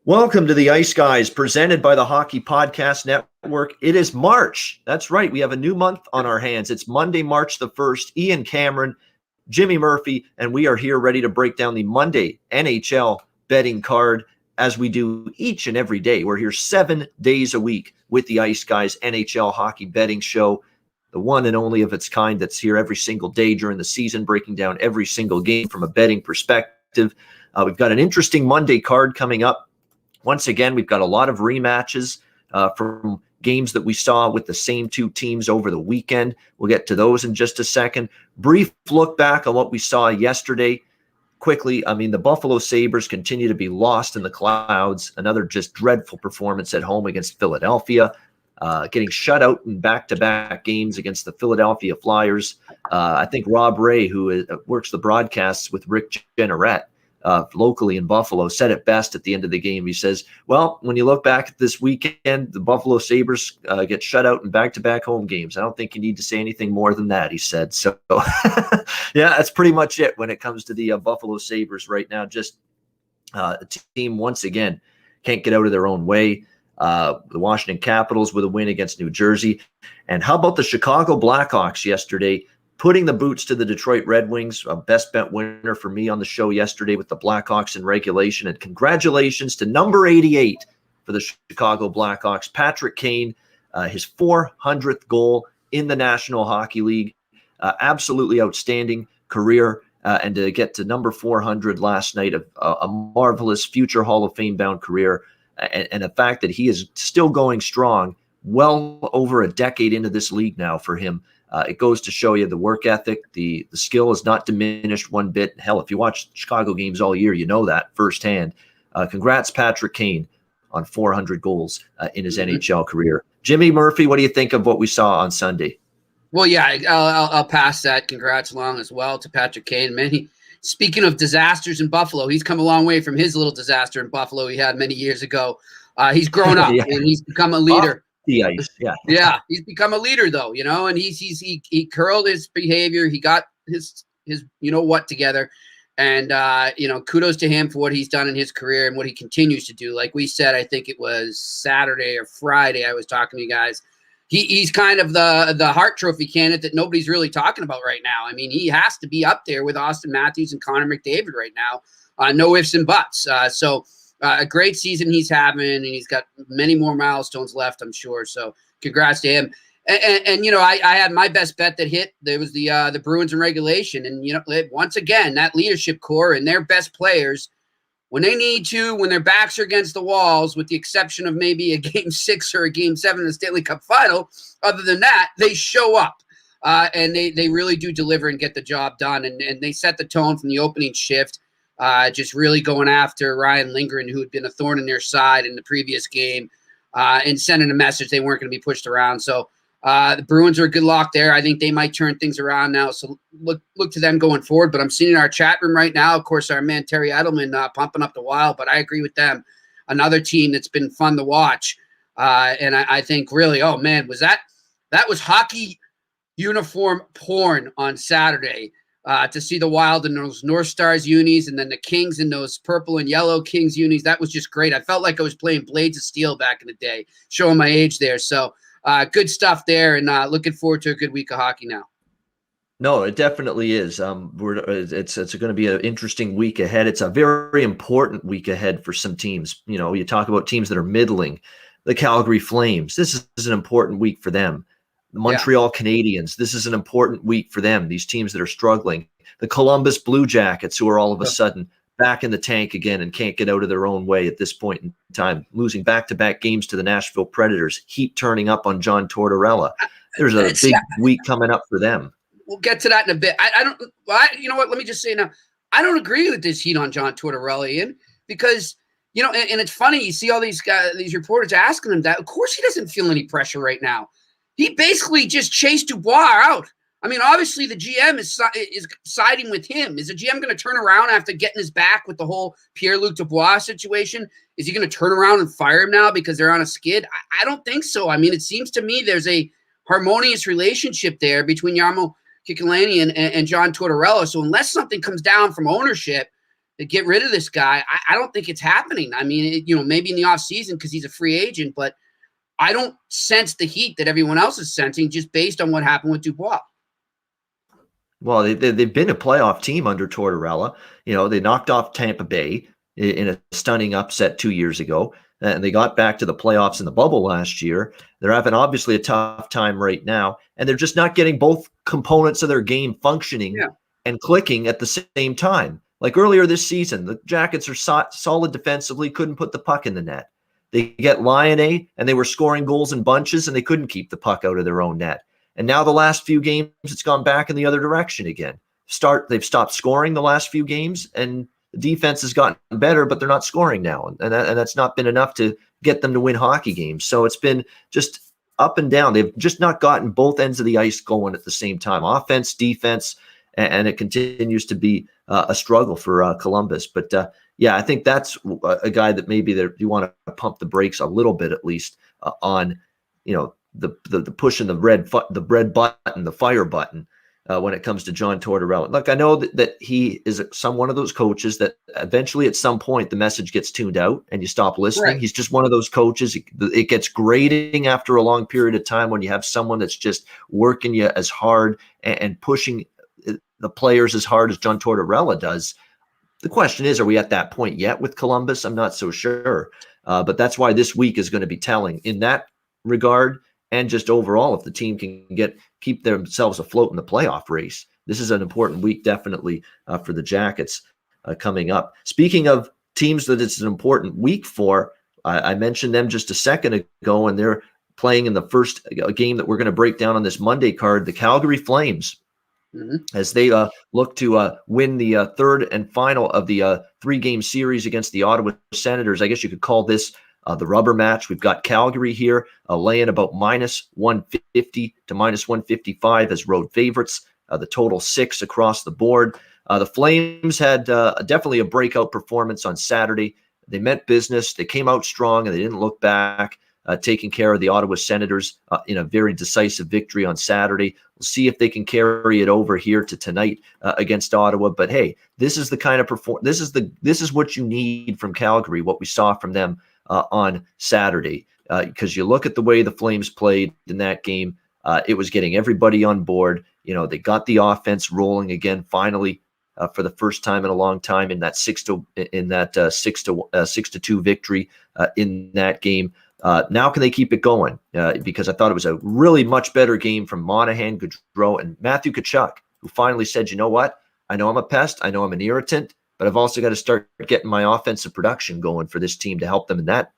Welcome to the Ice Guys, presented by the Hockey Podcast Network. It is March. That's right. We have a new month on our hands. It's Monday, March the 1st. Ian Cameron, Jimmy Murphy, and we are here ready to break down the Monday NHL betting card as we do each and every day. We're here 7 days a week with the Ice Guys NHL Hockey betting show, the one and only of its kind that's here every single day during the season, breaking down every single game from a betting perspective. We've got an interesting Monday card coming up. Once again, we've got a lot of rematches from games that we saw with the same two teams over the weekend. We'll get to those in just a second. Brief look back on what we saw yesterday. Quickly, the Buffalo Sabres continue to be lost in the clouds. Another just dreadful performance at home against Philadelphia, getting shut out in back-to-back games against the Philadelphia Flyers. I think Rob Ray, who works the broadcasts with Rick Jenneret, locally in Buffalo, said it best at the end of the game. He says, well, when you look back at this weekend, the Buffalo Sabres get shut out in back-to-back home games. I don't think you need to say anything more than that, he said. So, yeah, that's pretty much it when it comes to the Buffalo Sabres right now. Just a team, once again, can't get out of their own way. The Washington Capitals with a win against New Jersey. And how about the Chicago Blackhawks yesterday, putting the boots to the Detroit Red Wings? A best bet winner for me on the show yesterday with the Blackhawks in regulation. And congratulations to number 88 for the Chicago Blackhawks, Patrick Kane, his 400th goal in the National Hockey League. Absolutely outstanding career. And to get to number 400 last night, a marvelous future Hall of Fame bound career. And the fact that he is still going strong, well over a decade into this league now for him. It goes to show you the work ethic, the skill is not diminished one bit. Hell, if you watch Chicago games all year, you know that firsthand. Congrats, Patrick Kane, on 400 goals in his NHL career. Jimmy Murphy, what do you think of what we saw on Sunday? Well, yeah, I'll pass that. Congrats along as well to Patrick Kane. Man, speaking of disasters in Buffalo, he's come a long way from his little disaster in Buffalo he had many years ago. He's grown up and he's become a leader. The ice, yeah, he's become a leader though, and he curled his behavior. He got his what together, and kudos to him for what he's done in his career and what he continues to do. Like we said, I think it was Saturday or Friday, I was talking to you guys. He's kind of the Hart Trophy candidate that nobody's really talking about right now. I mean, he has to be up there with Austin Matthews and Connor McDavid right now. No ifs and buts. A great season he's having, and he's got many more milestones left, I'm sure. So congrats to him. And I had my best bet that hit. There was the Bruins in regulation. And, once again, that leadership core and their best players, when they need to, when their backs are against the walls, with the exception of maybe a Game 6 or a Game 7 in the Stanley Cup Final, other than that, they show up. And they really do deliver and get the job done. And they set the tone from the opening shift. Just really going after Ryan Lindgren, who had been a thorn in their side in the previous game, and sending a message they weren't going to be pushed around. So the Bruins are a good lock there. I think they might turn things around now. So look to them going forward. But I'm seeing in our chat room right now, of course, our man Terry Edelman pumping up the Wild. But I agree with them. Another team that's been fun to watch. And I think really, oh man, that was hockey uniform porn on Saturday. To see the Wild in those North Stars unis and then the Kings in those purple and yellow Kings unis, that was just great. I felt like I was playing Blades of Steel back in the day, showing my age there. So good stuff there, and looking forward to a good week of hockey now. No, it definitely is. It's going to be an interesting week ahead. It's a very important week ahead for some teams. You talk about teams that are middling. The Calgary Flames, this is an important week for them. The Montreal Canadiens, this is an important week for them, these teams that are struggling. The Columbus Blue Jackets, who are all of a sudden back in the tank again and can't get out of their own way at this point in time, losing back-to-back games to the Nashville Predators, heat turning up on John Tortorella. There's a big week coming up for them. We'll get to that in a bit. You know what, let me just say now, I don't agree with this heat on John Tortorella, Ian, because and it's funny, you see all these guys, these reporters asking him that. Of course he doesn't feel any pressure right now. He basically just chased Dubois out. I mean, obviously the GM is siding with him. Is the GM going to turn around after getting his back with the whole Pierre-Luc Dubois situation? Is he going to turn around and fire him now because they're on a skid? I don't think so. I mean, it seems to me there's a harmonious relationship there between Jarmo Kekalainen and John Tortorella. So unless something comes down from ownership, get rid of this guy. I don't think it's happening. I mean, maybe in the offseason because he's a free agent, but I don't sense the heat that everyone else is sensing just based on what happened with Dubois. Well, they've been a playoff team under Tortorella. They knocked off Tampa Bay in a stunning upset 2 years ago, and they got back to the playoffs in the bubble last year. They're having obviously a tough time right now, and they're just not getting both components of their game functioning and clicking at the same time. Like earlier this season, the Jackets are solid defensively, couldn't put the puck in the net. They get Lionel, and they were scoring goals in bunches, and they couldn't keep the puck out of their own net. And now the last few games, it's gone back in the other direction again. They've stopped scoring the last few games, and the defense has gotten better, but they're not scoring now. And that's not been enough to get them to win hockey games. So it's been just up and down. They've just not gotten both ends of the ice going at the same time, offense, defense, and it continues to be a struggle for Columbus. But I think that's a guy that maybe you want to pump the brakes a little bit, at least on, the pushing the red button, the fire button when it comes to John Tortorella. Look, I know that he is one of those coaches that eventually at some point the message gets tuned out and you stop listening. Right. He's just one of those coaches. It gets grating after a long period of time when you have someone that's just working you as hard and pushing the players as hard as John Tortorella does. The question is, are we at that point yet with Columbus? I'm not so sure. But that's why this week is going to be telling in that regard. And just overall, if the team can keep themselves afloat in the playoff race, this is an important week, definitely for the Jackets coming up. Speaking of teams that it's an important week for, I mentioned them just a second ago, and they're playing in the first game that we're going to break down on this Monday card, the Calgary Flames, as they look to win the third and final of the 3-game series against the Ottawa Senators. I guess you could call this the rubber match. We've got Calgary here laying about minus 150 to minus 155 as road favorites. The total 6 across the board. The Flames had definitely a breakout performance on Saturday. They meant business. They came out strong, and they didn't look back, taking care of the Ottawa Senators in a very decisive victory on Saturday. We'll see if they can carry it over here to tonight against Ottawa. But hey, this is the kind of this is what you need from Calgary. What we saw from them on Saturday, because you look at the way the Flames played in that game, it was getting everybody on board. They got the offense rolling again, finally, for the first time in a long time in that 6-2 victory in that game. Now can they keep it going? Because I thought it was a really much better game from Monahan, Gaudreau, and Matthew Tkachuk, who finally said, you know what? I know I'm a pest. I know I'm an irritant. But I've also got to start getting my offensive production going for this team to help them in that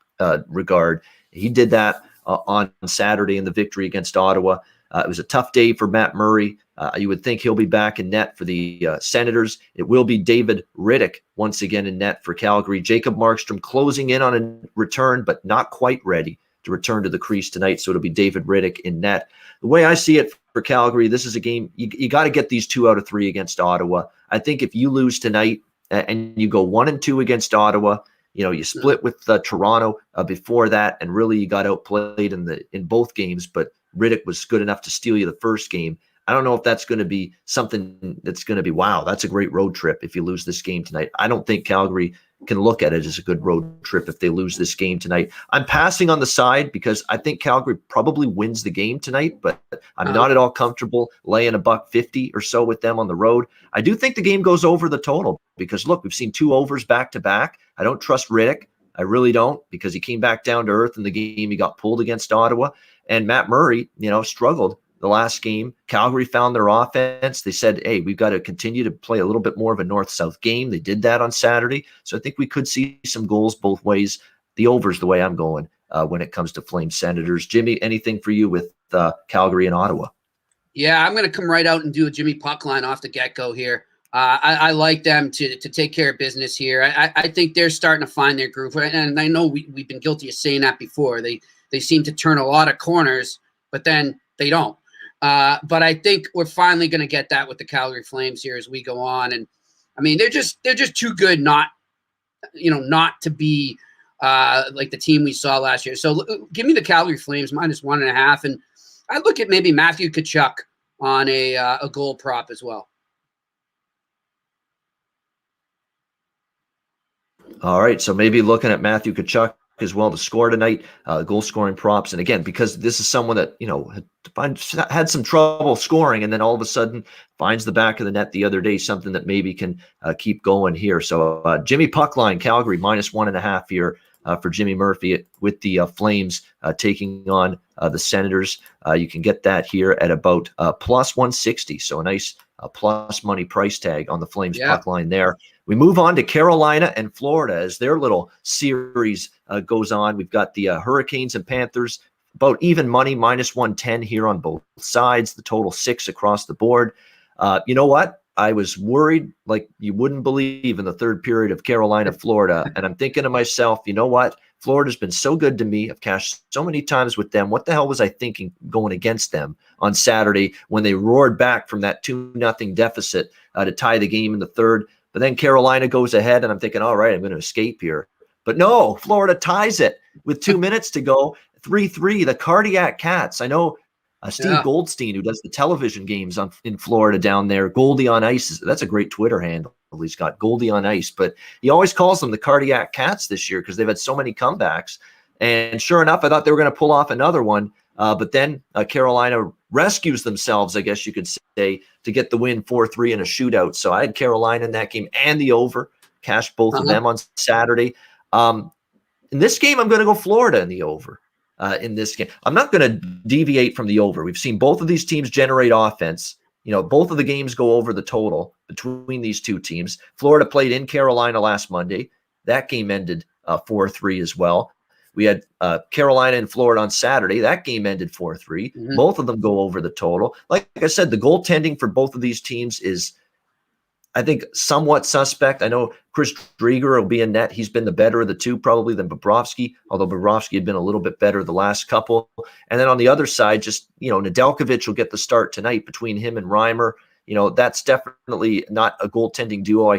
regard. He did that on Saturday in the victory against Ottawa. It was a tough day for Matt Murray. You would think he'll be back in net for the Senators. It will be David Rittich once again in net for Calgary. Jacob Markstrom closing in on a return, but not quite ready to return to the crease tonight. So it'll be David Rittich in net. The way I see it for Calgary, this is a game you got to get these 2 out of 3 against Ottawa. I think if you lose tonight, and you go 1-2 against Ottawa, you split with Toronto before that, and really you got outplayed in both games. But Rittich was good enough to steal you the first game. I don't know if that's going to be something that's going to be, wow, that's a great road trip if you lose this game tonight. I don't think Calgary can look at it as a good road trip if they lose this game tonight. I'm passing on the side because I think Calgary probably wins the game tonight, but I'm not at all comfortable laying $1.50 or so with them on the road. I do think the game goes over the total because, look, we've seen 2 overs back to back. I don't trust Rittich. I really don't, because he came back down to earth in the game. He got pulled against Ottawa, and Matt Murray, struggled the last game. Calgary found their offense. They said, hey, we've got to continue to play a little bit more of a north-south game. They did that on Saturday. So I think we could see some goals both ways. The over's the way I'm going when it comes to Flames Senators. Jimmy, anything for you with Calgary and Ottawa? Yeah, I'm going to come right out and do a Jimmy puck line off the get-go here. I like them to take care of business here. I think they're starting to find their groove. And I know we've been guilty of saying that before. They seem to turn a lot of corners, but then they don't. But I think we're finally going to get that with the Calgary Flames here as we go on. And I mean, they're just too good not to be like the team we saw last year. So give me the Calgary Flames minus 1.5. And I look at maybe Matthew Tkachuk on a goal prop as well. All right, so maybe looking at Matthew Tkachuk as well to score tonight, goal scoring props. And again, because this is someone that, had some trouble scoring and then all of a sudden finds the back of the net the other day, something that maybe can keep going here. So Jimmy Puckline, Calgary, -1.5 here for Jimmy Murphy with the Flames taking on the Senators. You can get that here at about +160. So a nice plus money price tag on the Flames Puckline there. We move on to Carolina and Florida as their little series goes on. We've got the Hurricanes and Panthers, about even money, -110 here on both sides, the total 6 across the board. You know what? I was worried like you wouldn't believe in the third period of Carolina, Florida. And I'm thinking to myself, you know what? Florida's been so good to me. I've cashed so many times with them. What the hell was I thinking going against them on Saturday when they roared back from that 2-0 deficit to tie the game in the third? But then Carolina goes ahead, and I'm thinking, all right, I'm going to escape here. But no, Florida ties it with 2 minutes to go, 3-3, the Cardiac Cats. I know Steve Goldstein, who does the television games in Florida down there, Goldie on Ice. That's a great Twitter handle. He's got Goldie on Ice. But he always calls them the Cardiac Cats this year because they've had so many comebacks. And sure enough, I thought they were going to pull off another one. But then Carolina rescues themselves, I guess you could say, to get the win 4-3 in a shootout. So I had Carolina in that game and the over. Cashed both of them on Saturday. In this game, I'm going to go Florida in the over. In this game, I'm not going to deviate from the over. We've seen both of these teams generate offense. Both of the games go over the total between these two teams. Florida played in Carolina last Monday. That game ended 4-3 as well. We had Carolina and Florida on Saturday. That game ended 4-3. Mm-hmm. Both of them go over the total. Like I said, the goaltending for both of these teams is, I think, somewhat suspect. I know Chris Drieger will be in net. He's been the better of the two probably than Bobrovsky, although Bobrovsky had been a little bit better the last couple. And then on the other side, just, Nedeljkovic will get the start tonight between him and Reimer. That's definitely not a goaltending duo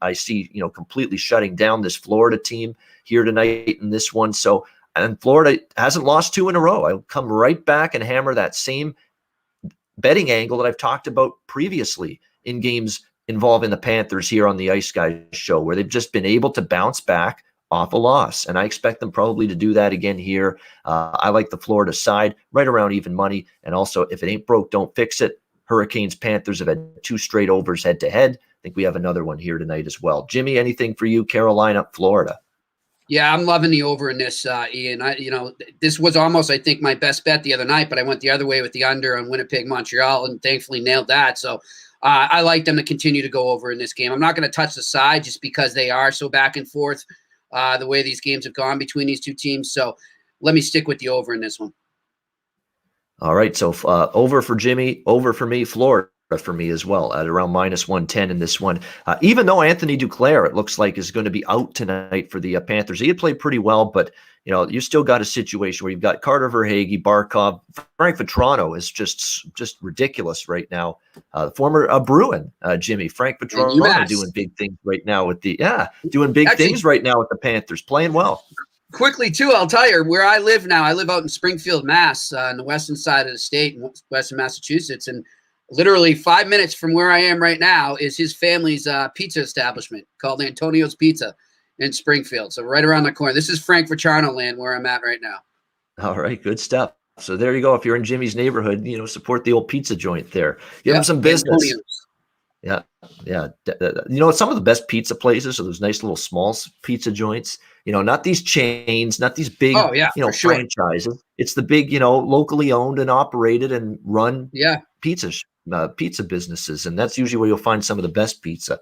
I see, completely shutting down this Florida team here tonight in this one. So, and Florida hasn't lost 2 in a row. I'll come right back and hammer that same betting angle that I've talked about previously in games involving the Panthers here on the Ice Guys show, where they've just been able to bounce back off a loss. And I expect them probably to do that again here. I like the Florida side right around even money. And also, if it ain't broke, don't fix it. Hurricanes, Panthers have had 2 straight overs head to head. I think we have another one here tonight as well. Jimmy, anything for you, Carolina, Florida? Yeah, I'm loving the over in this, Ian. This was almost, I think, my best bet the other night, but I went the other way with the under on Winnipeg, Montreal, and thankfully nailed that. So I like them to continue to go over in this game. I'm not going to touch the side just because they are so back and forth the way these games have gone between these two teams. So let me stick with the over in this one. All right, so over for Jimmy, over for me, Florida for me as well at around -110 in this one. Even though Anthony Duclair, it looks like, is going to be out tonight for the Panthers. He had played pretty well, but you still got a situation where you've got Carter Verhaeghe, Barkov, Frank Vetrano is just ridiculous right now. The former Bruin, Jimmy, Frank Vetrano doing big things right now with the things right now with the Panthers, playing well. Quickly, too, I'll tell you where I live now. I live out in Springfield, Mass, on the western side of the state, in western Massachusetts, and literally 5 minutes from where I am right now is his family's pizza establishment called Antonio's Pizza in Springfield. So right around the corner. This is Frank Vetrano land where I'm at right now. All right, good stuff. So there you go. If you're in Jimmy's neighborhood, support the old pizza joint there. Give him some business. Antonio's. Yeah. Some of the best pizza places are those nice little small pizza joints. Not these chains, not these big, franchises. It's the big, locally owned and operated and run pizza businesses, and that's usually where you'll find some of the best pizza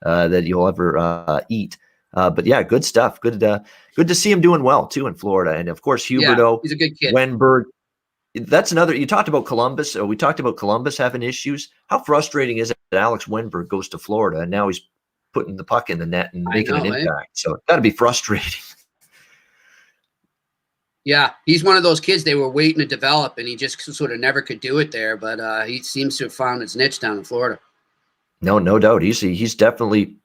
that you'll ever eat. But yeah, good stuff. Good to see him doing well too in Florida, and of course Huberdeau, he's a good kid. Wenberg. That's another. You talked about Columbus. We talked about Columbus having issues. How frustrating is it that Alex Wenberg goes to Florida and now he's putting the puck in the net and making an impact? So it's got to be frustrating. Yeah, he's one of those kids they were waiting to develop, and he just sort of never could do it there. But he seems to have found his niche down in Florida. No doubt. He's definitely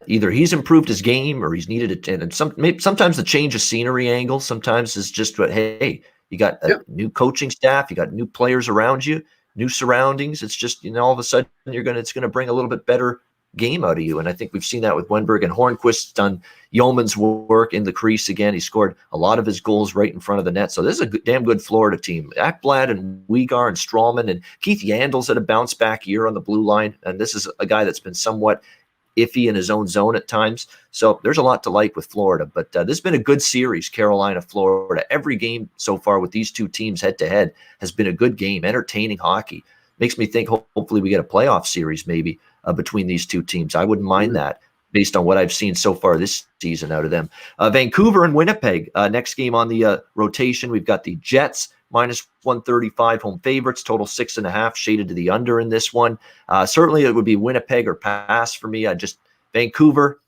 either he's improved his game or he's needed it. And sometimes the change of scenery angle sometimes is just what, hey, you got a new coaching staff, you got new players around you, new surroundings. It's just, all of a sudden it's going to bring a little bit better game out of you. And I think we've seen that with Wenberg, and Hornquist's done yeoman's work in the crease again. He scored a lot of his goals right in front of the net. So this is a damn good Florida team. Ekblad and Weegar and Strawman and Keith Yandel's had a bounce back year on the blue line. And this is a guy that's been somewhat iffy in his own zone at times. So there's a lot to like with Florida. But this has been a good series, Carolina, Florida. Every game so far with these two teams head to head has been a good game, entertaining hockey. Makes me think hopefully we get a playoff series maybe between these two teams. I wouldn't mind that based on what I've seen so far this season out of them. Vancouver and Winnipeg, next game on the rotation. We've got the Jets minus 135 home favorites, total 6.5, shaded to the under in this one. Certainly it would be Winnipeg or pass for me. Vancouver,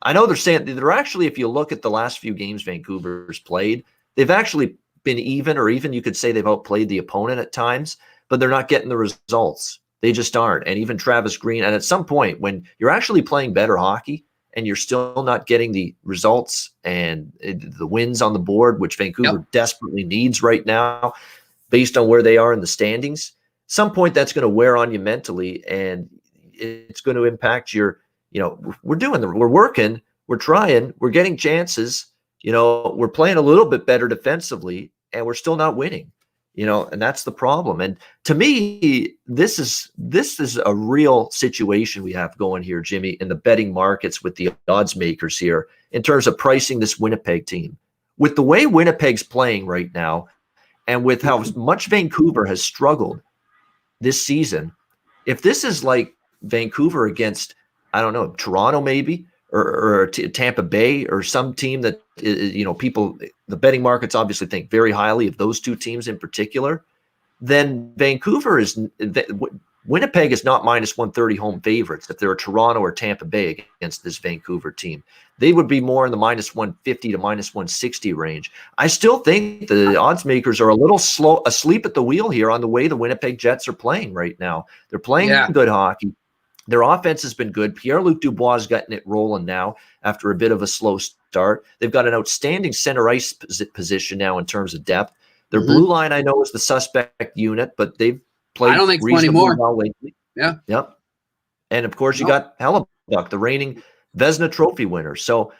I know they're saying they're actually, if you look at the last few games Vancouver's played, they've actually been even, or even you could say they've outplayed the opponent at times, but they're not getting the results. They just aren't. And even Travis Green, and at some point when you're actually playing better hockey and you're still not getting the results and the wins on the board, which Vancouver desperately needs right now based on where they are in the standings, some point that's going to wear on you mentally, and it's going to impact your, we're working, we're trying, we're getting chances, we're playing a little bit better defensively, and we're still not winning. And that's the problem. And to me, this is a real situation we have going here, Jimmy, in the betting markets with the odds makers here in terms of pricing this Winnipeg team. With the way Winnipeg's playing right now, and with how much Vancouver has struggled this season, if this is like Vancouver against, I don't know, Toronto maybe, or Tampa Bay, or some team that, people, the betting markets obviously think very highly of those two teams in particular, then Winnipeg is not minus 130 home favorites. If they're a Toronto or Tampa Bay against this Vancouver team, they would be more in the minus 150 to minus 160 range. I still think the odds makers are a little slow, asleep at the wheel here on the way the Winnipeg Jets are playing right now. They're playing good hockey. Their offense has been good. Pierre-Luc Dubois has gotten it rolling now after a bit of a slow start. They've got an outstanding center ice position now in terms of depth. Their blue line, I know, is the suspect unit, but they've played I don't think reasonably well lately. Yeah. Yep. And, of course, you got Hellebuck, the reigning Vezina Trophy winner. So,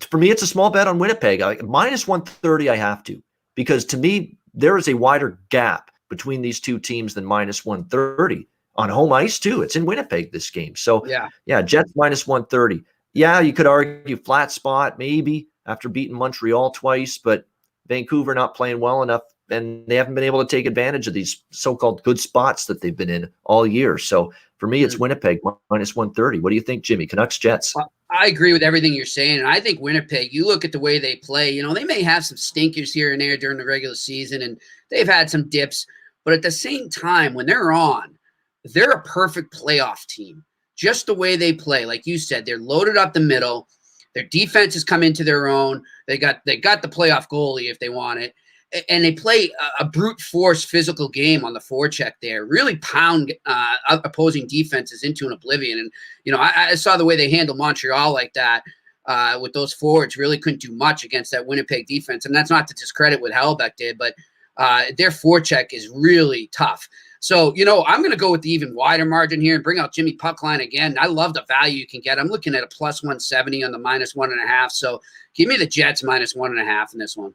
for me, it's a small bet on Winnipeg. Minus 130 I have to, because to me, there is a wider gap between these two teams than minus 130. On home ice, too. It's in Winnipeg, this game. So, Jets minus 130. Yeah, you could argue flat spot, maybe, after beating Montreal twice, but Vancouver not playing well enough, and they haven't been able to take advantage of these so-called good spots that they've been in all year. So, for me, it's Winnipeg minus 130. What do you think, Jimmy? Canucks, Jets? Well, I agree with everything you're saying, and I think Winnipeg, you look at the way they play, they may have some stinkers here and there during the regular season, and they've had some dips, but at the same time, when they're on, they're a perfect playoff team. Just the way they play. Like you said, they're loaded up the middle. Their defense has come into their own. They got the playoff goalie if they want it. And they play a brute force physical game on the forecheck there. Really pound opposing defenses into an oblivion. And, I saw the way they handled Montreal like that with those forwards. Really couldn't do much against that Winnipeg defense. And that's not to discredit what Hellebuck did, but their forecheck is really tough. So, I'm going to go with the even wider margin here and bring out Jimmy Puckline again. I love the value you can get. I'm looking at a plus 170 on the minus 1.5. So give me the Jets minus 1.5 in this one.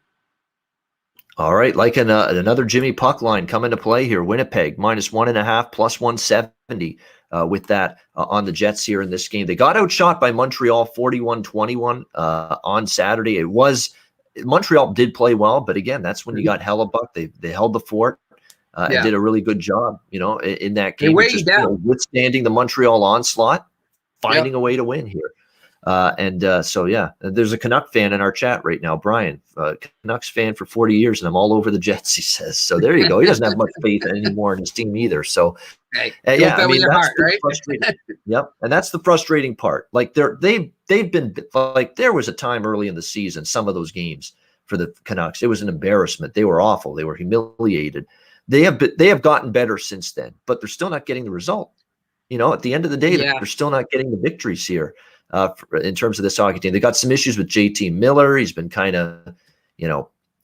All right. Like another Jimmy Puckline come into play here. Winnipeg minus 1.5 plus 170 with that on the Jets here in this game. They got outshot by Montreal 41-21 on Saturday. Montreal did play well, but again, that's when you got Hellebuck. They held the fort. And did a really good job, in that game, withstanding the Montreal onslaught, finding a way to win here. There's a Canuck fan in our chat right now, Brian, Canucks fan for 40 years, and I'm all over the Jets, he says. So there you go. He doesn't have much faith anymore in his team either. So, that's right? frustrating. Yep, and that's the frustrating part. Like they've been like, there was a time early in the season, some of those games for the Canucks, it was an embarrassment. They were awful. They were humiliated. They have gotten better since then, but they're still not getting the result. At the end of the day, they're still not getting the victories here in terms of this hockey team. They got some issues with JT Miller. He's been kind of,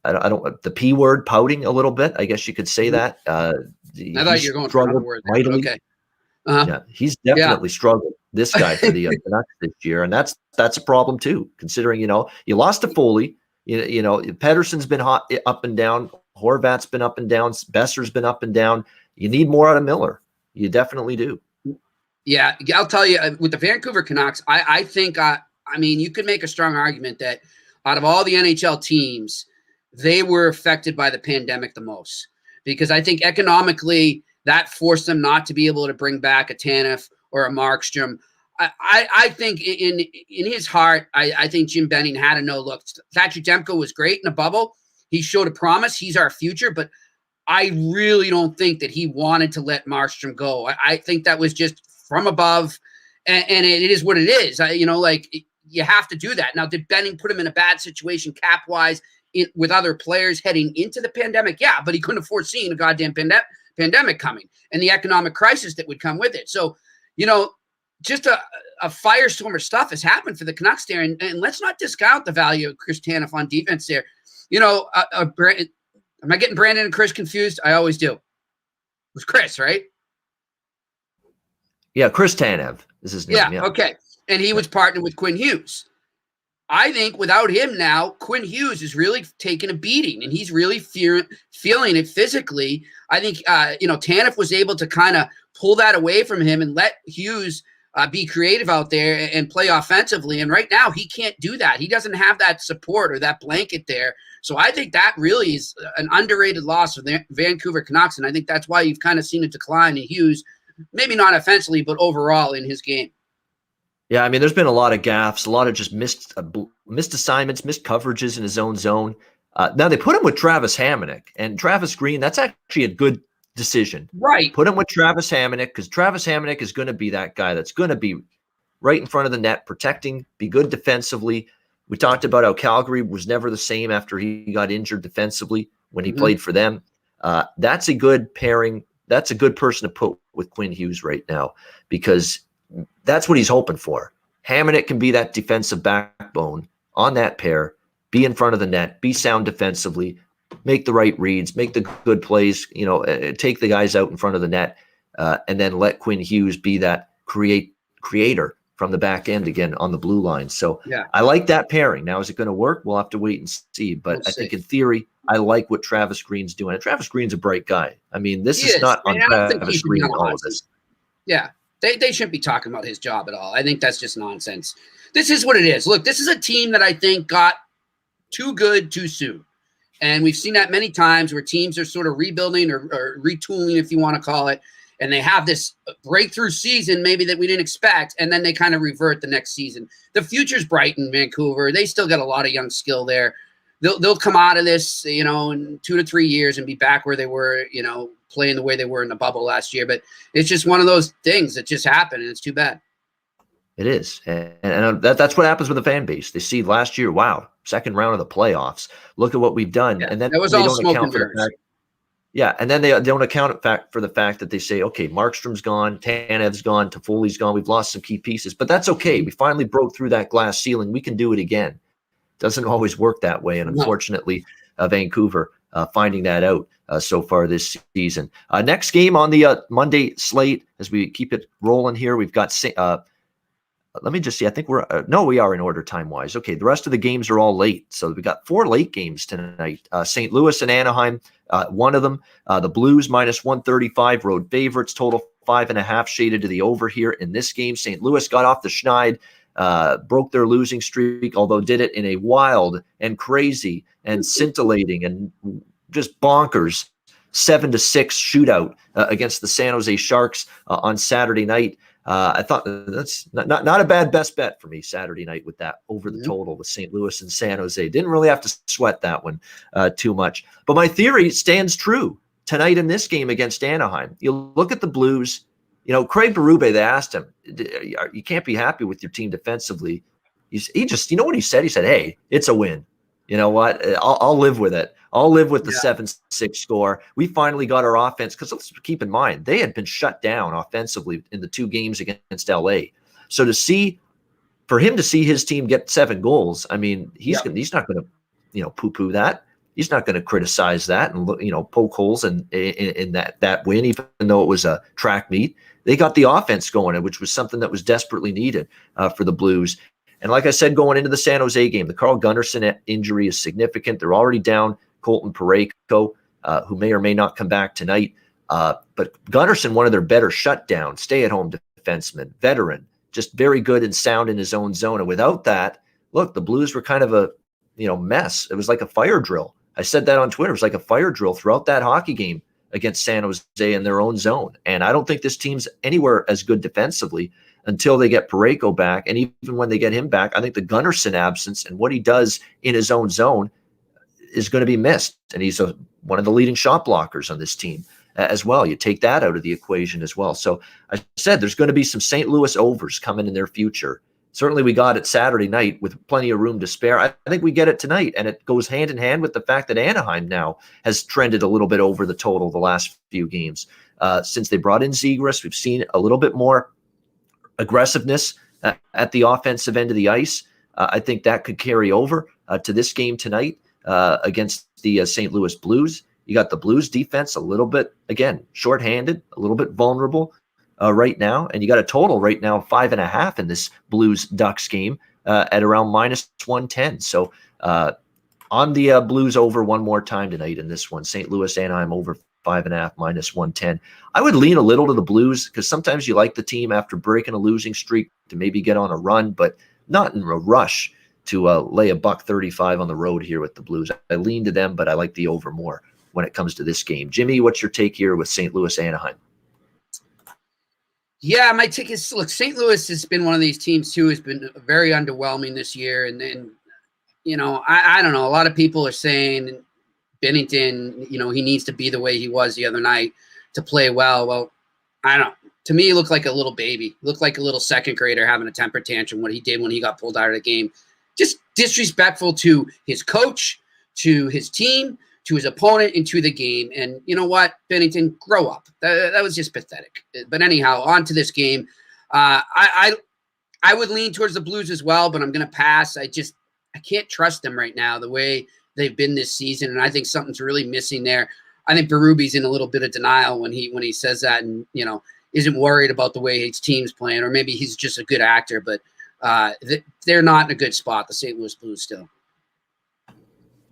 I don't the P word, pouting a little bit. I guess you could say that. I thought you were going for another word. Mightily. Okay. Yeah, he's definitely struggled this guy for the Canucks this year, and that's a problem too. Considering you lost to Foley, Pettersson's been hot up and down, Horvat's been up and down, Besser's been up and down. You need more out of Miller. You definitely do. Yeah, I'll tell you, with the Vancouver Canucks, I think, you could make a strong argument that out of all the NHL teams, they were affected by the pandemic the most, because I think economically that forced them not to be able to bring back a Tanev or a Markstrom. I think in his heart, I think Jim Benning had to know, look, Thatcher Demko was great in the bubble. He showed a promise. He's our future, but I really don't think that he wanted to let Markstrom go. I think that was just from above, and it is what it is. You have to do that. Now, did Benning put him in a bad situation cap-wise with other players heading into the pandemic? Yeah, but he couldn't have foreseen a goddamn pandemic coming and the economic crisis that would come with it. So, just a firestorm of stuff has happened for the Canucks there, and let's not discount the value of Chris Tanev on defense there. Am I getting Brandon and Chris confused? I always do. It was Chris, right? Yeah, Chris Tanev is his name. Yeah, okay. And he was partnered with Quinn Hughes. I think without him now, Quinn Hughes is really taking a beating, and he's really feeling it physically. I think, Tanev was able to kind of pull that away from him and let Hughes be creative out there and play offensively. And right now, he can't do that. He doesn't have that support or that blanket there. So I think that really is an underrated loss for the Vancouver Canucks, and I think that's why you've kind of seen a decline in Hughes, maybe not offensively, but overall in his game. Yeah, there's been a lot of gaffes, a lot of just missed assignments, missed coverages in his own zone. Now they put him with Travis Hamonic, and Travis Green. That's actually a good decision. Right. Put him with Travis Hamonic, because Travis Hamonic is going to be that guy that's going to be right in front of the net, protecting, be good defensively. We talked about how Calgary was never the same after he got injured defensively when he played for them. That's a good pairing. That's a good person to put with Quinn Hughes right now, because that's what he's hoping for. Hamonic can be that defensive backbone on that pair, be in front of the net, be sound defensively, make the right reads, make the good plays, take the guys out in front of the net, and then let Quinn Hughes be that creator from the back end again on the blue line. So yeah. I like that pairing. Now, is it going to work? We'll have to wait and see. But I think in theory, I like what Travis Green's doing. And Travis Green's a bright guy. This is not on Travis Green, all of this. Yeah. They shouldn't be talking about his job at all. I think that's just nonsense. This is what it is. Look, this is a team that I think got too good too soon. And we've seen that many times where teams are sort of rebuilding or retooling, if you want to call it, and they have this breakthrough season maybe that we didn't expect, and then they kind of revert the next season. The future's bright in Vancouver. They still got a lot of young skill there. They'll come out of this, in 2 to 3 years and be back where they were, playing the way they were in the bubble last year. But it's just one of those things that just happened, and it's too bad. It is. And that's what happens with the fan base. They see last year, wow, second round of the playoffs. Look at what we've done. Yeah, and then that was all smoke and mirrors. And then they don't account for the fact that they say, okay, Markstrom's gone, Tanev's gone, Toffoli's gone. We've lost some key pieces, but that's okay. We finally broke through that glass ceiling. We can do it again. Doesn't always work that way. And unfortunately, Vancouver finding that out so far this season. Next game on the Monday slate, as we keep it rolling here, we've got let me just see. I think we are in order time-wise. Okay, the rest of the games are all late. So we got 4 late games tonight. St. Louis and Anaheim, one of them. The Blues -135, road favorites, total 5.5, shaded to the over here in this game. St. Louis got off the schneid, broke their losing streak, although did it in a wild and crazy and scintillating and just bonkers 7-6 shootout against the San Jose Sharks on Saturday night. I thought that's not a bad best bet for me Saturday night with that over the total with St. Louis and San Jose. Didn't really have to sweat that one too much. But my theory stands true tonight in this game against Anaheim. You look at the Blues, Craig Berube, they asked him, you can't be happy with your team defensively. He just, what he said? He said, hey, it's a win. You know what? I'll live with it. I'll live with the 7-6 score. We finally got our offense, because let's keep in mind, they had been shut down offensively in the 2 games against LA. So for him to see his team get 7 goals, he's not going to, poo-poo that. he's not going to criticize that and poke holes in that win, even though it was a track meet. They got the offense going, which was something that was desperately needed for the Blues. And like I said, going into the San Jose game, the Carl Gunnarsson injury is significant. They're already down Colton Parayko, who may or may not come back tonight. But Gunnarsson, one of their better shutdown, stay-at-home defenseman, veteran, just very good and sound in his own zone. And without that, look, the Blues were kind of a mess. It was like a fire drill. I said that on Twitter. It was like a fire drill throughout that hockey game against San Jose in their own zone. And I don't think this team's anywhere as good defensively until they get Parayko back. And even when they get him back, I think the Gunnarsson absence and what he does in his own zone is going to be missed. And he's one of the leading shot blockers on this team as well. You take that out of the equation as well. So I said there's going to be some St. Louis overs coming in their future. Certainly we got it Saturday night with plenty of room to spare. I think we get it tonight, and it goes hand in hand with the fact that Anaheim now has trended a little bit over the total the last few games. Since they brought in Zegras, we've seen a little bit more aggressiveness at the offensive end of the ice. I think that could carry over to this game tonight against the St. Louis Blues. You got the Blues defense a little bit, again, shorthanded, a little bit vulnerable right now. And you got a total right now of 5.5 in this Blues Ducks game at around minus 110. So on the Blues over one more time tonight in this one, St. Louis Anaheim over 5.5 minus 110. I would lean a little to the Blues because sometimes you like the team after breaking a losing streak to maybe get on a run, but not in a rush to lay $1.35 on the road here with the Blues. I lean to them, but I like the over more when it comes to this game. Jimmy, what's your take here with St. Louis Anaheim? Yeah, my take is, look, St. Louis has been one of these teams too, has been very underwhelming this year. And then, I don't know. A lot of people are saying Binnington, he needs to be the way he was the other night to play well. Well, I don't know. To me, he looked like a little baby, looked like a little second grader having a temper tantrum, what he did when he got pulled out of the game. Just disrespectful to his coach, to his team, to his opponent, and to the game. And you know what, Binnington, grow up. That was just pathetic. But anyhow, on to this game. I would lean towards the Blues as well, but I'm going to pass. I can't trust them right now the way they've been this season, and I think something's really missing there. I think Berube's in a little bit of denial when he says that, and isn't worried about the way his team's playing, or maybe he's just a good actor. But they're not in a good spot, the St. Louis Blues still.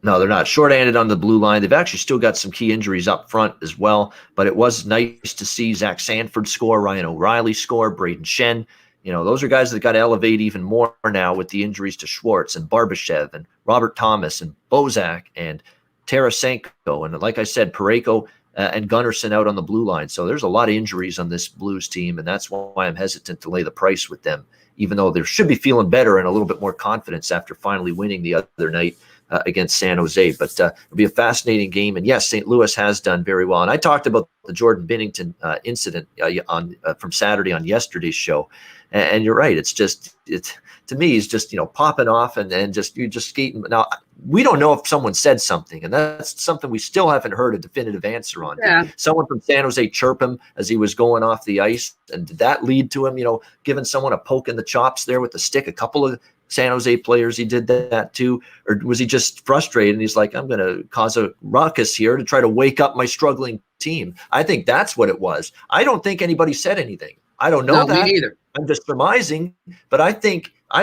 No, they're not. Short-handed on the blue line. They've actually still got some key injuries up front as well, but it was nice to see Zach Sanford score, Ryan O'Reilly score, Braden Shen. Those are guys that got to elevate even more now with the injuries to Schwartz and Barbashev and Robert Thomas and Bozak and Tarasenko. And like I said, Parayko and Gunnarsson out on the blue line. So there's a lot of injuries on this Blues team, and that's why I'm hesitant to lay the price with them, even though they should be feeling better and a little bit more confidence after finally winning the other night against San Jose. But it'll be a fascinating game. And yes, St. Louis has done very well. And I talked about the Jordan Binnington incident from Saturday on yesterday's show. And you're right. It's to me, he's just, popping off and you're just skating. Now, we don't know if someone said something, and that's something we still haven't heard a definitive answer on. Yeah. Did someone from San Jose chirp him as he was going off the ice? And did that lead to him, giving someone a poke in the chops there with the stick? A couple of San Jose players, he did that too. Or was he just frustrated and he's like, I'm going to cause a ruckus here to try to wake up my struggling team? I think that's what it was. I don't think anybody said anything. I don't know that. Me neither. I'm just surmising, but I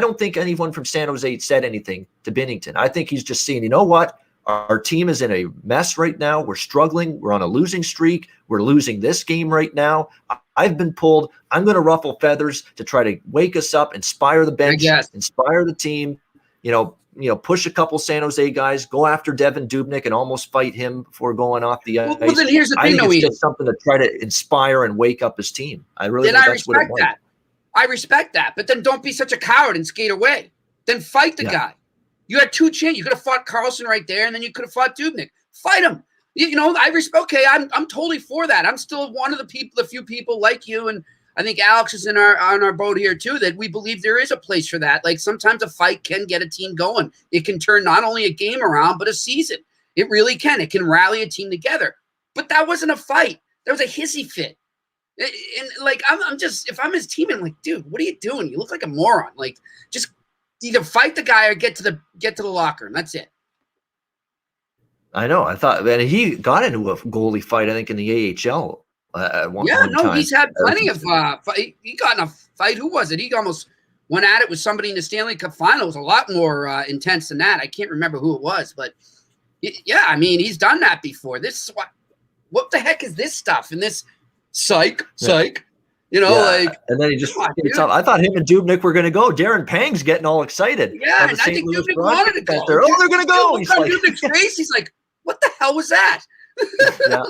don't think anyone from San Jose said anything to Binnington. I think he's just saying, you know what? Our team is in a mess right now. We're struggling. We're on a losing streak. We're losing this game right now. I've been pulled. I'm going to ruffle feathers to try to wake us up, inspire the bench, inspire the team, push a couple San Jose guys, go after Devin Dubnyk and almost fight him before going off the ice. Well, then here's the thing, I think it's just something to try to inspire and wake up his team. I really think that's what it was. I respect that, but then don't be such a coward and skate away. Then fight the guy. You had two chances. You could have fought Carlson right there, and then you could have fought Dubnyk. Fight him. I respect. Okay, I'm totally for that. I'm still one of the few people like you, and I think Alex is on our boat here too, that we believe there is a place for that. Like sometimes a fight can get a team going. It can turn not only a game around, but a season. It really can. It can rally a team together. But that wasn't a fight. That was a hissy fit. And like I'm just, if I'm his team, I'm like, dude, what are you doing? You look like a moron. Like, just either fight the guy or get to the locker room. That's it. I know. I thought, and he got into a goalie fight, I think, in the AHL at one time. He's had plenty of. He got in a fight. Who was it? He almost went at it with somebody in the Stanley Cup final. It was a lot more intense than that. I can't remember who it was, but yeah, I mean, he's done that before. This is what the heck is this stuff? And this psych. You know, like, and then he just. I thought him and Dubnyk were going to go. Darren Pang's getting all excited. Yeah, and I think Dubnyk wanted to go. They're going to go. He's like, Dubnyk's face. He's like, what the hell was that? Yeah.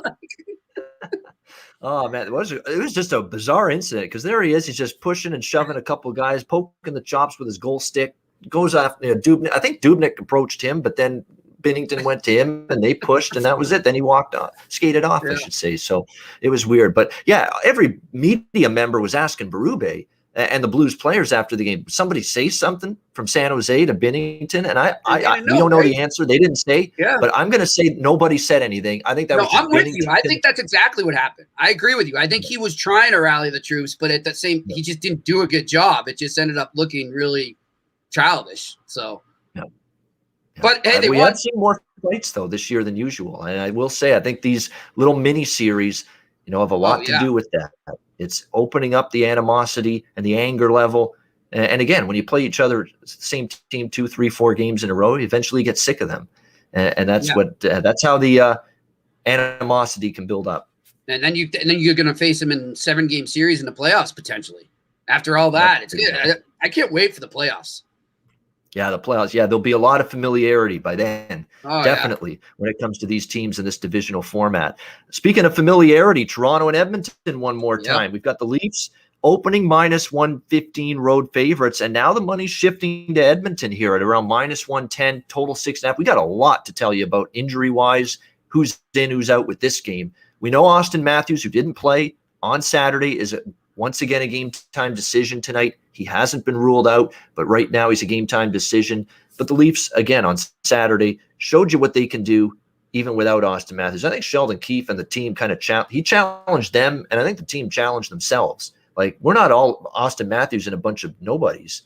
Oh man, it was just a bizarre incident because there he is. He's just pushing and shoving a couple guys, poking the chops with his goal stick. Goes after Dubnyk. I think Dubnyk approached him, but then Binnington went to him and they pushed, and that was it. Then he skated off, I should say. So it was weird. But yeah, every media member was asking Berube and the Blues players after the game, somebody say something from San Jose to Binnington, and we don't know the answer. They didn't say, but I'm going to say nobody said anything. I think that was just I'm with you. I think that's exactly what happened. I agree with you. I think he was trying to rally the troops, but at the same, he just didn't do a good job. It just ended up looking really childish. So, but hey, we have seen more fights though this year than usual, and I will say I think these little mini series, have a lot to do with that. It's opening up the animosity and the anger level. And again, when you play each other, same team 2, 3, 4 games in a row, you eventually get sick of them, and that's that's how the animosity can build up. And then you're going to face them in 7-game series in the playoffs potentially. After all that, it's good. I can't wait for the playoffs. Yeah, the playoffs. Yeah, there'll be a lot of familiarity by then. Definitely, when it comes to these teams in this divisional format. Speaking of familiarity, Toronto and Edmonton one more time. We've got the Leafs opening -115 road favorites, and now the money's shifting to Edmonton here at around -110, total 6.5. We got a lot to tell you about injury-wise, who's in, who's out with this game. We know Austin Matthews, who didn't play on Saturday, is once again a game-time decision tonight. He hasn't been ruled out, but right now he's a game-time decision. But the Leafs, again, on Saturday, showed you what they can do even without Austin Matthews. I think Sheldon Keefe and the team kind of challenged them, and I think the team challenged themselves. Like, we're not all Austin Matthews and a bunch of nobodies.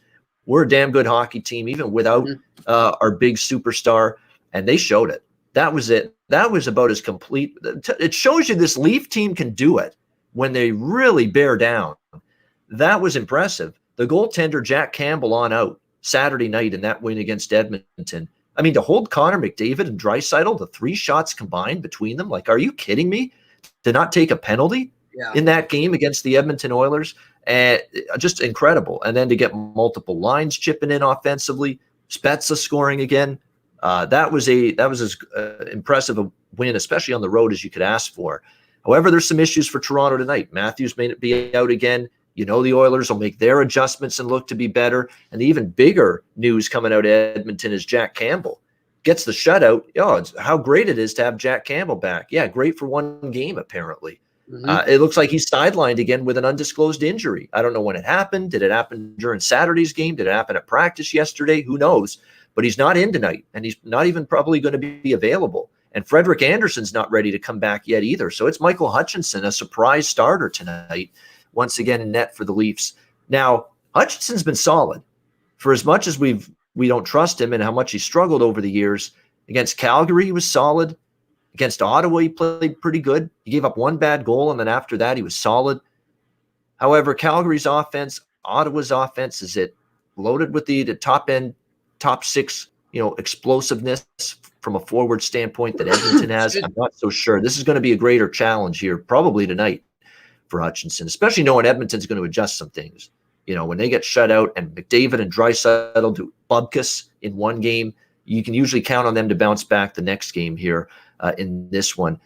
We're a damn good hockey team, even without our big superstar, and they showed it. That was it. That was about as complete. It shows you this Leaf team can do it when they really bear down. That was impressive. The goaltender, Jack Campbell, on out Saturday night in that win against Edmonton. I mean, to hold Connor McDavid and Draisaitl, the 3 shots combined between them, like, are you kidding me? To not take a penalty in that game against the Edmonton Oilers, just incredible. And then to get multiple lines chipping in offensively, Spezza scoring again. That was as impressive a win, especially on the road, as you could ask for. However, there's some issues for Toronto tonight. Matthews may be out again. The Oilers will make their adjustments and look to be better. And the even bigger news coming out of Edmonton is Jack Campbell gets the shutout. It's how great it is to have Jack Campbell back. Yeah, great for one game, apparently. It looks like he's sidelined again with an undisclosed injury. I don't know when it happened. Did it happen during Saturday's game? Did it happen at practice yesterday? Who knows? But he's not in tonight, and he's not even probably going to be available. And Frederik Andersen's not ready to come back yet either. So it's Michael Hutchinson, a surprise starter tonight, once again in net for the Leafs. Now, Hutchinson's been solid. For as much as we don't trust him and how much he struggled over the years, against Calgary, he was solid. Against Ottawa, he played pretty good. He gave up 1 bad goal, and then after that, he was solid. However, Calgary's offense, Ottawa's offense, is it loaded with the top-end, top 6, explosiveness from a forward standpoint that Edmonton has? I'm not so sure. This is going to be a greater challenge here, probably tonight, for Hutchinson, especially knowing Edmonton's going to adjust some things. When they get shut out and McDavid and Draisaitl do bubkus in one game, you can usually count on them to bounce back the next game here in this one.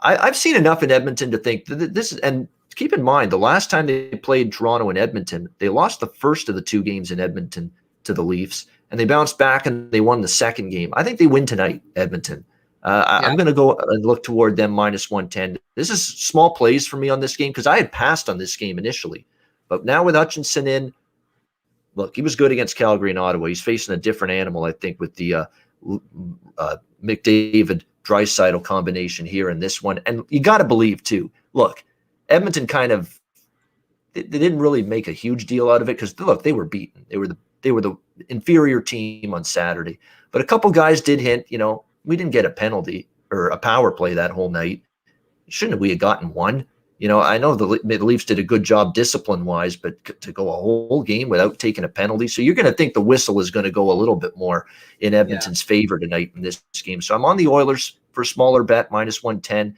I've seen enough in Edmonton to think that this is, and keep in mind, the last time they played Toronto and Edmonton, they lost the first of the 2 games in Edmonton to the Leafs, and they bounced back and they won the second game. I think they win tonight, Edmonton. I'm going to go and look toward them -110. This is small plays for me on this game because I had passed on this game initially. But now with Hutchinson in, look, he was good against Calgary and Ottawa. He's facing a different animal, I think, with the McDavid-Draisaitl combination here in this one. And you got to believe, too. Look, Edmonton they didn't really make a huge deal out of it because, look, they were beaten. They were the inferior team on Saturday. But a couple guys did hint, We didn't get a penalty or a power play that whole night. Shouldn't we have gotten one? I know the Leafs did a good job discipline-wise, but to go a whole game without taking a penalty. So you're going to think the whistle is going to go a little bit more in Edmonton's favor tonight in this game. So I'm on the Oilers for smaller bet, -110.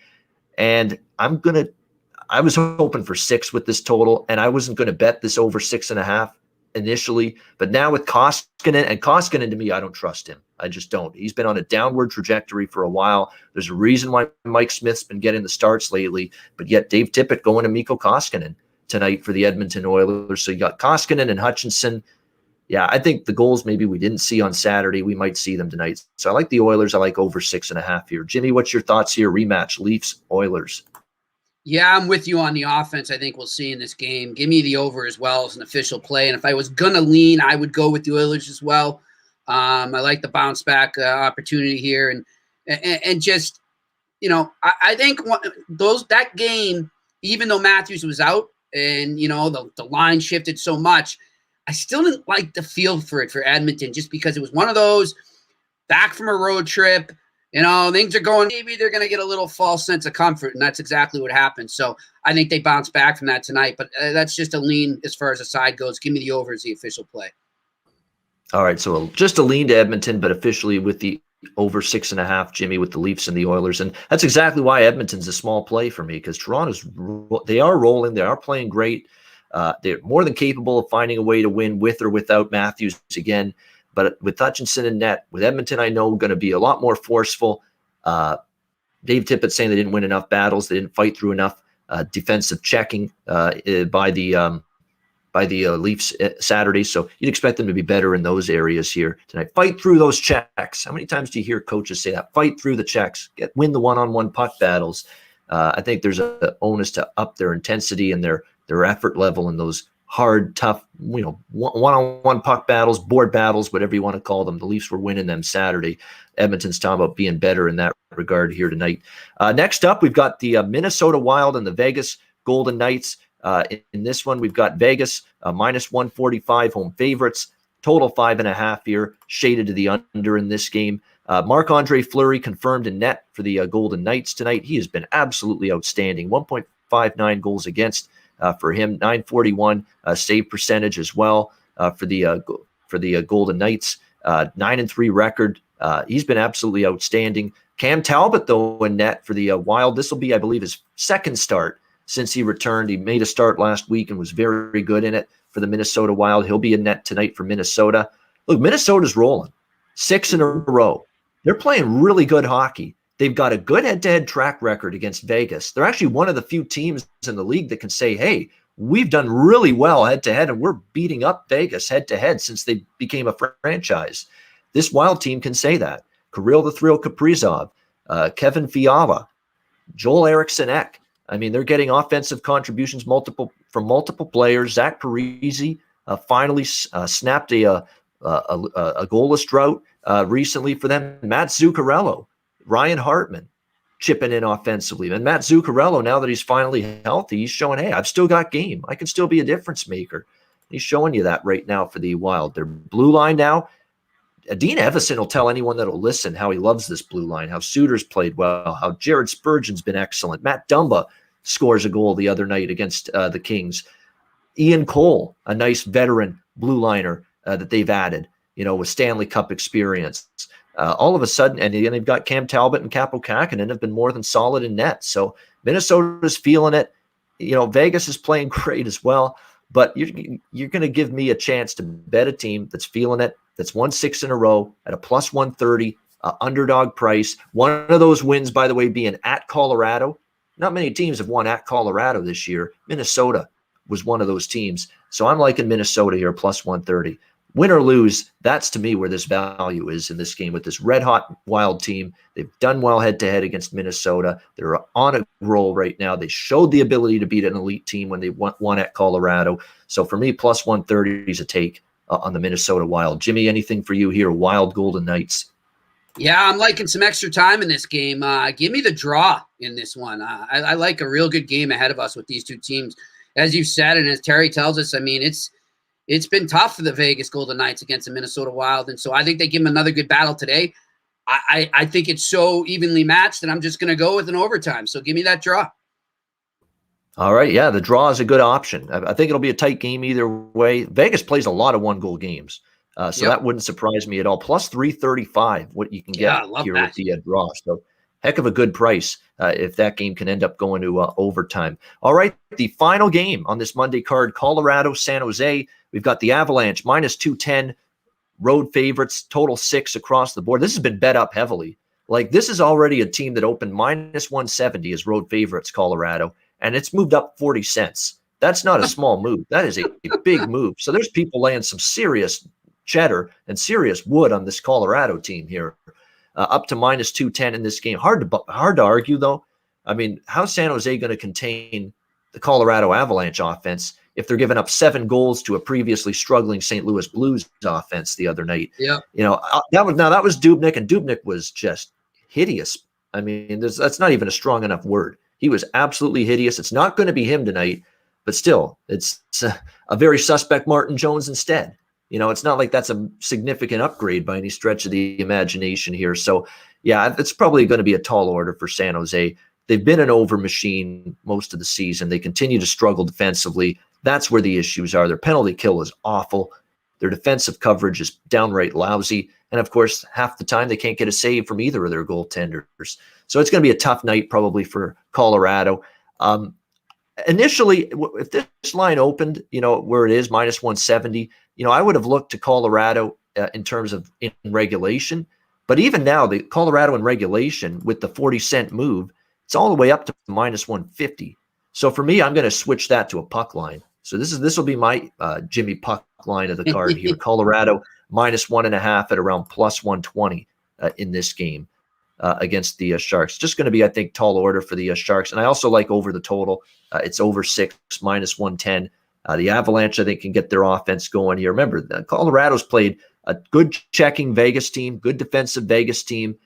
And I was hoping for 6 with this total, and I wasn't going to bet this over 6.5 initially. But now with Koskinen to me, I don't trust him. I just don't. He's been on a downward trajectory for a while. There's a reason why Mike Smith's been getting the starts lately, but yet Dave Tippett going to Mikko Koskinen tonight for the Edmonton Oilers. So you got Koskinen and Hutchinson. Yeah, I think the goals maybe we didn't see on Saturday, we might see them tonight. So I like the Oilers. I like over 6.5 here. Jimmy, what's your thoughts here? Rematch, Leafs, Oilers. Yeah, I'm with you on the offense. I think we'll see in this game. Give me the over as well as an official play. And if I was going to lean, I would go with the Oilers as well. I like the bounce back opportunity here. And just, I think that game, even though Matthews was out and, the line shifted so much, I still didn't like the feel for it for Edmonton just because it was one of those back from a road trip. Things are going, maybe they're going to get a little false sense of comfort, and that's exactly what happened. So I think they bounce back from that tonight, but that's just a lean as far as the side goes. Give me the over as the official play. All right, so just a lean to Edmonton, but officially with the over 6.5, Jimmy, with the Leafs and the Oilers. And that's exactly why Edmonton's a small play for me, because they are rolling. They are playing great. They're more than capable of finding a way to win with or without Matthews again. But with Hutchinson and net, with Edmonton, I know going to be a lot more forceful. Dave Tippett saying they didn't win enough battles. They didn't fight through enough defensive checking by the Leafs Saturday. So you'd expect them to be better in those areas here tonight. Fight through those checks. How many times do you hear coaches say that? Fight through the checks. Win the one-on-one puck battles. I think there's an onus to up their intensity and their effort level in those hard, tough, one-on-one puck battles, board battles, whatever you want to call them. The Leafs were winning them Saturday. Edmonton's talking about being better in that regard here tonight. Next up, we've got the Minnesota Wild and the Vegas Golden Knights. In this one, we've got Vegas -145 home favorites, total 5.5 here, shaded to the under in this game. Marc-Andre Fleury confirmed in net for the Golden Knights tonight. He has been absolutely outstanding. 1.59 goals against for him, 941 save percentage as well for the Golden Knights. 9-3 record. He's been absolutely outstanding. Cam Talbot, though, in net for the Wild. This will be, I believe, his second start since he returned. He made a start last week and was very good in it for the Minnesota Wild. He'll be in net tonight for Minnesota. Look, Minnesota's rolling 6 in a row. They're playing really good hockey. They've got a good head-to-head track record against Vegas. They're actually one of the few teams in the league that can say, hey, we've done really well head-to-head, and we're beating up Vegas head-to-head since they became a franchise. This Wild team can say that. Kirill the Thrill Kaprizov, Kevin Fiala, Joel Eriksson-Ek. I mean, they're getting offensive contributions from multiple players. Zach Parise finally snapped a goalless drought recently for them. Matt Zuccarello, Ryan Hartman chipping in offensively. And Matt Zuccarello, now that he's finally healthy, he's showing, hey, I've still got game. I can still be a difference maker. He's showing you that right now for the Wild. Their blue line now, Dean Evison will tell anyone that'll listen how he loves this blue line, how Suter's played well, how Jared Spurgeon's been excellent. Matt Dumba scores a goal the other night against the Kings. Ian Cole, a nice veteran blue liner that they've added, with Stanley Cup experience. All of a sudden, and they've got Cam Talbot and Kaapo Kähkönen have been more than solid in net. So Minnesota's feeling it. Vegas is playing great as well. But you're going to give me a chance to bet a team that's feeling it, that's won 6 in a row at a +130 underdog price. One of those wins, by the way, being at Colorado. Not many teams have won at Colorado this year. Minnesota was one of those teams. So I'm liking Minnesota here, +130. Win or lose, that's to me where this value is in this game with this red-hot Wild team. They've done well head-to-head against Minnesota. They're on a roll right now. They showed the ability to beat an elite team when they won at Colorado. So for me, +130 is a take on the Minnesota Wild. Jimmy, anything for you here? Wild Golden Knights. Yeah, I'm liking some extra time in this game. Give me the draw in this one. I like a real good game ahead of us with these two teams. As you said, and as Terry tells us, I mean, it's been tough for the Vegas Golden Knights against the Minnesota Wild, and so I think they give them another good battle today. I think it's so evenly matched that I'm just going to go with an overtime. So give me that draw. All right. Yeah, the draw is a good option. I think it'll be a tight game either way. Vegas plays a lot of one-goal games. So Yep. that wouldn't surprise me at all. Plus 335, what you can get I love here that. with the draw. So heck of a good price if that game can end up going to overtime. All right, the final game on this Monday card, Colorado, San Jose. We've got the Avalanche, minus 210, road favorites, total 6 across the board. This has been bet up heavily. Like, this is already a team that opened minus 170 as road favorites, Colorado, and it's moved up 40 cents. That's not a small move. That is a big move. So there's people laying some serious cheddar and serious wood on this Colorado team here, up to minus 210 in this game. Hard to argue, though. I mean, how's San Jose going to contain the Colorado Avalanche offense if they're giving up 7 goals to a previously struggling St. Louis Blues offense the other night? Yeah. You know, that was Dubnyk, and Dubnyk was just hideous. I mean, that's not even a strong enough word. He was absolutely hideous. It's not going to be him tonight, but still, it's a very suspect Martin Jones instead. You know, it's not like that's a significant upgrade by any stretch of the imagination here. So, yeah, it's probably going to be a tall order for San Jose. They've been an over machine most of the season. They continue to struggle defensively. That's where the issues are. Their penalty kill is awful. Their defensive coverage is downright lousy. And, of course, half the time they can't get a save from either of their goaltenders. So it's going to be a tough night probably for Colorado. Initially, if this line opened, you know, where it is, minus 170, you know, I would have looked to Colorado in terms of in regulation. But even now, the Colorado in regulation with the 40-cent move, it's all the way up to minus 150. So for me, I'm going to switch that to a puck line. So this will be my Jimmy puck line of the card here. Colorado minus 1.5 at around plus 120 in this game against the Sharks. Just going to be, I think, tall order for the Sharks. And I also like over the total. It's over 6, minus 110. The Avalanche, I think, can get their offense going here. Remember, Colorado's played a good checking Vegas team, good defensive Vegas team,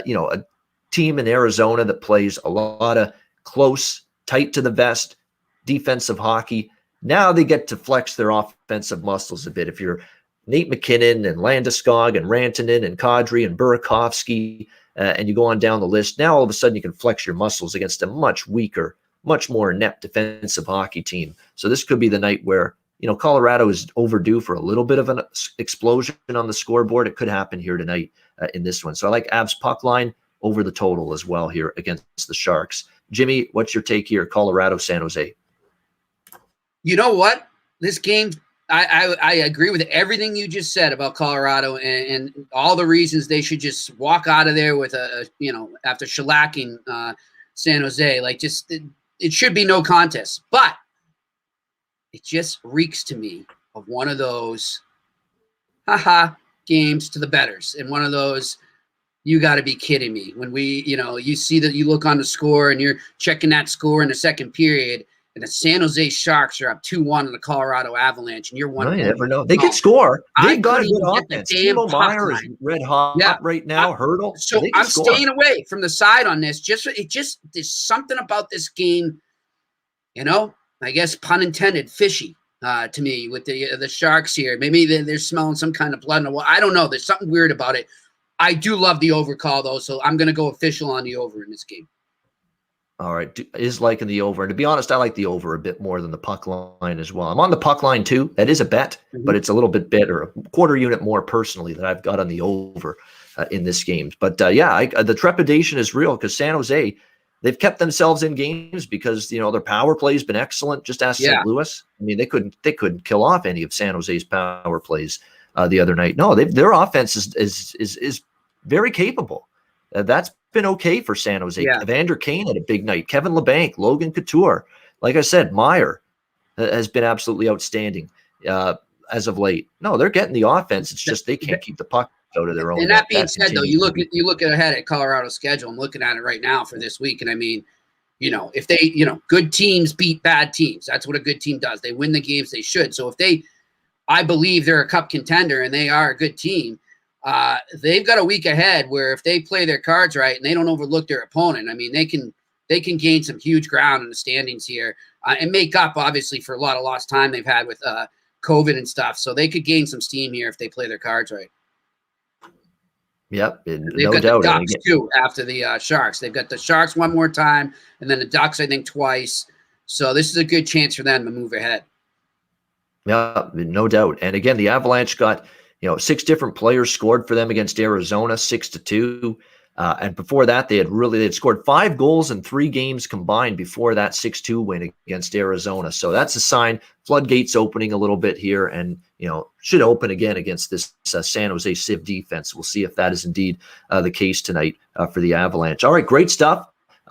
you know, a team in Arizona that plays a lot of close, tight to the vest defensive hockey. Now they get to flex their offensive muscles a bit. If you're Nate McKinnon and Landeskog and Rantanen and Kadri and Burakovsky, and you go on down the list, now all of a sudden you can flex your muscles against a much weaker, much more inept defensive hockey team. So this could be the night where, you know, Colorado is overdue for a little bit of an explosion on the scoreboard. It could happen here tonight in this one. So I like Avs puck line over the total as well here against the Sharks. Jimmy, what's your take here? Colorado, San Jose. You know what? This game, I agree with everything you just said about Colorado and all the reasons they should just walk out of there with you know, after shellacking San Jose. Like, just it should be no contest. But it just reeks to me of one of those games to the bettors, and one of those, you got to be kidding me. When we, you know, you see that, you look on the score and you're checking that score in the second period, and the San Jose Sharks are up 2-1 in the Colorado Avalanche, and you're wondering, you never know. They can score. They've got a good offense. Timo Meyer is red hot right now. Hurdle. So I'm staying away from the side on this. There's something about this game, you know, I guess pun intended, fishy to me with the Sharks here. Maybe they're smelling some kind of blood. I don't know. There's something weird about it. I do love the over call, though, so I'm going to go official on the over in this game. All right. Is liking the over. And to be honest, I like the over a bit more than the puck line as well. I'm on the puck line too. That is a bet, but it's a little bit better, a quarter unit more personally that I've got on the over in this game. But yeah, the trepidation is real because San Jose, they've kept themselves in games because, you know, their power play has been excellent. Just ask St. Louis. I mean, they couldn't kill off any of San Jose's power plays the other night. No, their offense is very capable. That's been okay for San Jose. Yeah. Evander Kane had a big night. Kevin LeBanc, Logan Couture. Like I said, Meyer has been absolutely outstanding as of late. No, they're getting the offense. It's just they can't keep the puck out of their own. And that being said, though, you look ahead at Colorado's schedule. I'm looking at it right now for this week, and I mean, you know, if they, you know, good teams beat bad teams. That's what a good team does. They win the games they should. So if I believe they're a cup contender and they are a good team, they've got a week ahead where if they play their cards right and they don't overlook their opponent, I mean, they can gain some huge ground in the standings here and make up, obviously, for a lot of lost time they've had with COVID and stuff. So they could gain some steam here if they play their cards right. Yep, They've no got doubt. the And Ducks again, too after the Sharks. They've got the Sharks one more time, and then the Ducks, I think, twice. So this is a good chance for them to move ahead. yeah, no doubt. And again, the Avalanche got 6 different players scored for them against Arizona, 6-2. And before that, they'd scored 5 goals in 3 games combined before that 6-2 win against Arizona. So that's a sign. Floodgates opening a little bit here, and should open again against this San Jose Civ defense. We'll see if that is indeed the case tonight for the Avalanche. All right, great stuff.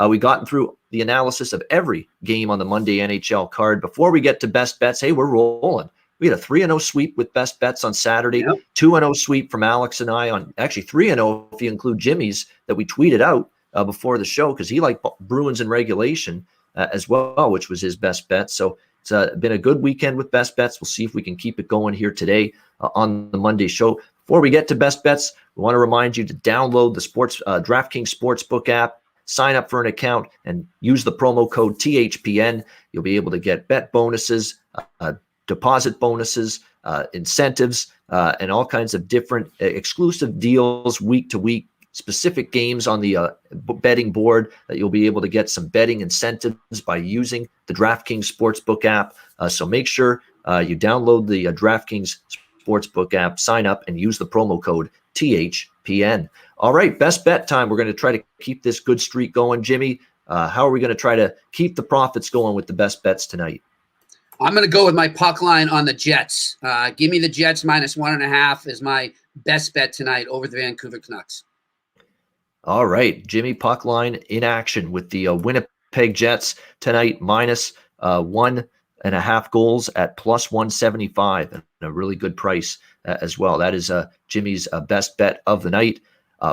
We've gotten through the analysis of every game on the Monday NHL card. Before we get to best bets, hey, we're rolling. We had a 3-0 sweep with best bets on Saturday, Yep. 2-0 sweep from Alex and I on actually 3-0 if you include Jimmy's that we tweeted out before the show because he liked Bruins in regulation as well, which was his best bet. So it's been a good weekend with best bets. We'll see if we can keep it going here today on the Monday show. Before we get to best bets, we want to remind you to download the DraftKings Sportsbook app, sign up for an account, and use the promo code THPN. You'll be able to get bet bonuses, deposit bonuses, incentives, and all kinds of different exclusive deals week to week, specific games on the betting board that you'll be able to get some betting incentives by using the DraftKings Sportsbook app. So make sure you download the DraftKings Sportsbook app, sign up, and use the promo code THPN. All right, best bet time. We're going to try to keep this good streak going. Jimmy, how are we going to try to keep the profits going with the best bets tonight? I'm going to go with my puck line on the Jets. Give me the Jets -1.5 is my best bet tonight over the Vancouver Canucks. All right, Jimmy, puck line in action with the Winnipeg Jets tonight, -1.5 goals at +175, and a really good price as well. That is Jimmy's best bet of the night.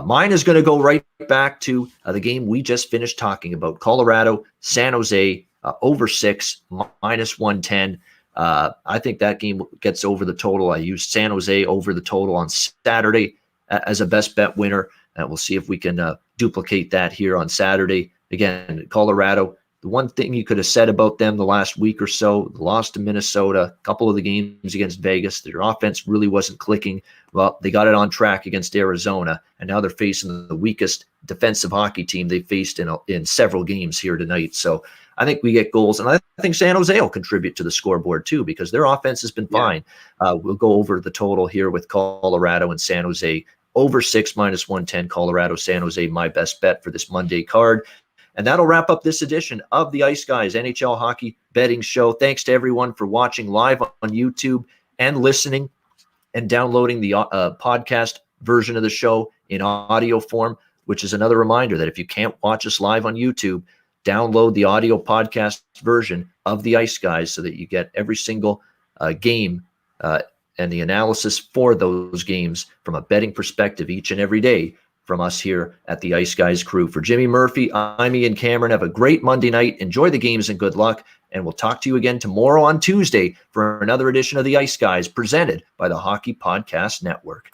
Mine is going to go right back to the game we just finished talking about, Colorado, San Jose, over 6, -110. I think that game gets over the total. I used San Jose over the total on Saturday as a best bet winner, and we'll see if we can duplicate that here on Saturday. Again, Colorado, the one thing you could have said about them the last week or so, the loss to Minnesota, a couple of the games against Vegas, their offense really wasn't clicking. Well, they got it on track against Arizona, and now they're facing the weakest defensive hockey team they've faced in several games here tonight. So I think we get goals, and I think San Jose will contribute to the scoreboard too because their offense has been fine. We'll go over the total here with Colorado and San Jose. Over 6, -110, Colorado, San Jose, my best bet for this Monday card. And that'll wrap up this edition of the Ice Guys NHL Hockey Betting Show. Thanks to everyone for watching live on YouTube and listening and downloading the podcast version of the show in audio form, which is another reminder that if you can't watch us live on YouTube, download the audio podcast version of the Ice Guys so that you get every single game and the analysis for those games from a betting perspective each and every day from us here at the Ice Guys crew. For Jimmy Murphy, I'm Ian Cameron. Have a great Monday night. Enjoy the games and good luck. And we'll talk to you again tomorrow on Tuesday for another edition of the Ice Guys presented by the Hockey Podcast Network.